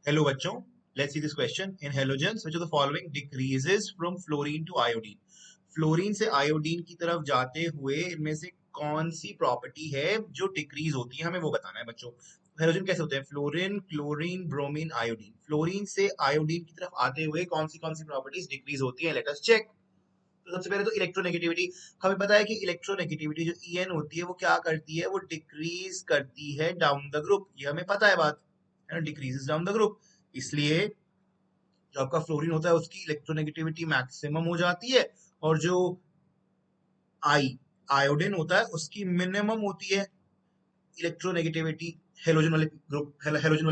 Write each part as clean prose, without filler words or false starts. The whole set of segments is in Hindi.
Hello बच्चों, let's see this question. In halogens, which of the following decreases from fluorine to iodine? Fluorine से आयोडीन की तरफ जाते हुए इनमें से कौन सी प्रॉपर्टी है जो डिक्रीज होती है, हमें वो बताना है बच्चों. हेलोजन कैसे होते हैं? Fluorine, chlorine, bromine, iodine. Fluorine से आयोडीन की तरफ आते हुए कौन सी प्रॉपर्टीज डिक्रीज होती है? Let us check. तो सबसे पहले तो इलेक्ट्रोनेगेटिविटी. हमें पता है कि इलेक्ट्रोनेगेटिविटी जो En होती है वो क्या करती है? वो डिक्रीज करती है डाउन द ग्रुप. ये हमें पता है बात, है ना, डिक्रीजेस डाउन द ग्रुप. इसलिए जो आपका फ्लोरीन होता है उसकी इलेक्ट्रोनेगेटिविटी मैक्सिमम हो जाती है, और जो आई आयोडीन होता है उसकी मिनिमम होती है इलेक्ट्रोनेगेटिविटी. हेलोजन वाले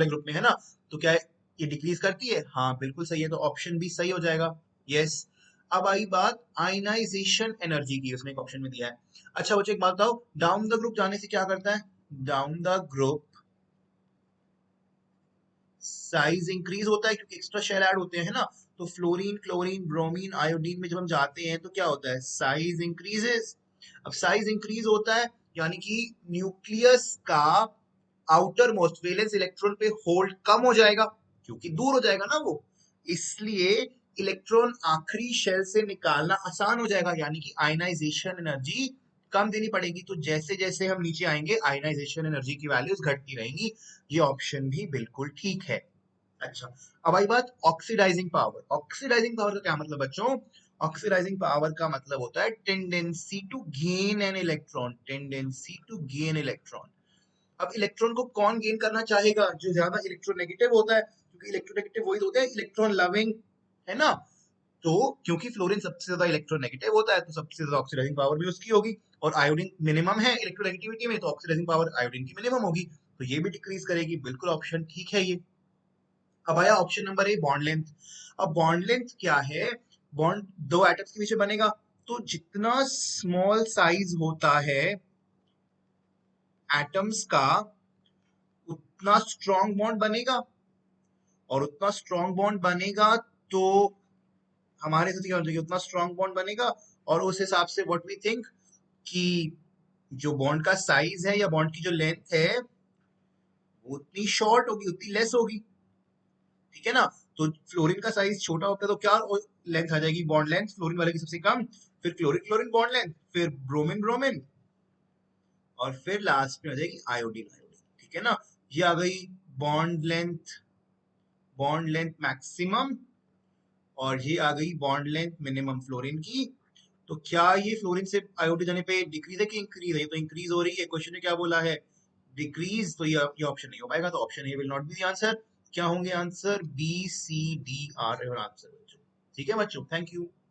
ग्रुप में, है ना. तो क्या ये डिक्रीज करती है? हाँ बिल्कुल सही है, तो ऑप्शन भी सही हो जाएगा. यस. अब आई बात आयनाइजेशन एनर्जी की, उसने एक ऑप्शन में दिया है. अच्छा बच्चों एक बात बताओ, डाउन द ग्रुप जाने से क्या करता है? Down the group size increase होता है क्योंकि एक्स्ट्रा शेल ऐड होते हैं, है ना. तो फ्लोरीन, क्लोरीन, ब्रोमीन, आयोडीन में जब हम जाते हैं तो क्या होता है? Size increases. अब साइज इंक्रीज होता है यानी कि न्यूक्लियस का आउटर मोस्ट वैलेंस इलेक्ट्रॉन पे होल्ड कम हो जाएगा क्योंकि दूर हो जाएगा ना वो. इसलिए इलेक्ट्रॉन आखिरी शेल से निकालना आसान हो जाएगा, यानी कि आयनाइजेशन एनर्जी कम देनी पड़ेगी. तो जैसे जैसे हम नीचे आएंगे आयनाइजेशन एनर्जी की वैल्यूज घटती रहेंगी. ये ऑप्शन भी बिल्कुल ठीक है. अच्छा, अब आई बात ऑक्सीडाइजिंग पावर. ऑक्सीडाइजिंग पावर का क्या मतलब बच्चों? ऑक्सीडाइजिंग पावर का मतलब होता है tendency to gain an electron. Tendency to gain electron. अब इलेक्ट्रॉन को कौन गेन करना चाहेगा? जो ज्यादा इलेक्ट्रोनेगेटिव होता है, क्योंकि इलेक्ट्रोनेगेटिव वही तो होता है इलेक्ट्रॉन लविंग, है ना. तो क्योंकि फ्लोरीन सबसे ज्यादा इलेक्ट्रोनेगेटिव होता है तो सबसे ज्यादा ऑक्सीडाइजिंग पावर भी उसकी होगी. और आयोडीन मिनिमम है इलेक्ट्रोनेगेटिविटी में, तो ऑक्सीडाइजिंग पावर आयोडीन की मिनिमम होगी. तो ये भी डिक्रीज करेगी. बिल्कुल ऑप्शन ठीक है ये. अब आया option number A, bond length. अब बॉन्ड लेंथ क्या है? बॉन्ड दो एटम्स के पीछे बनेगा, तो जितना स्मॉल साइज होता है एटम्स का उतना स्ट्रॉन्ग बॉन्ड बनेगा. और उतना स्ट्रॉन्ग बॉन्ड बनेगा तो हमारे साथ क्या होना चाहिए? उतना स्ट्रॉन्ग बॉन्ड बनेगा. और उस हिसाब से व्हाट वी थिंक कि जो बॉन्ड का साइज है या बॉन्ड की जो लेंथ है वो उतनी शॉर्ट होगी, उतनी लेस होगी. ठीक है ना. तो फ्लोरीन का साइज छोटा होता है तो क्या लेंथ आ जाएगी? बॉन्ड लेंथ फ्लोरीन वाले की सबसे कम. फिर क्लोरीन क्लोरीन बॉन्ड लेंथ, फिर ब्रोमीन ब्रोमीन, और फिर लास्ट में आ जाएगी आयोडीन आयोडीन. ठीक है ना. ये आ गई bond length, bond length maximum, और ये आ गई बॉन्ड लेंथ मिनिमम फ्लोरीन की. तो क्या ये फ्लोरीन से आयोडीन जाने पे डिक्रीज है कि इंक्रीज है? ये तो इंक्रीज हो रही है. क्वेश्चन ने क्या बोला है? डिक्रीज. तो ये ऑप्शन नहीं हो पाएगा, तो option A will not be the answer. क्या होंगे answer? B, C, D our answer बच्चों. ठीक है बच्चों, थैंक यू.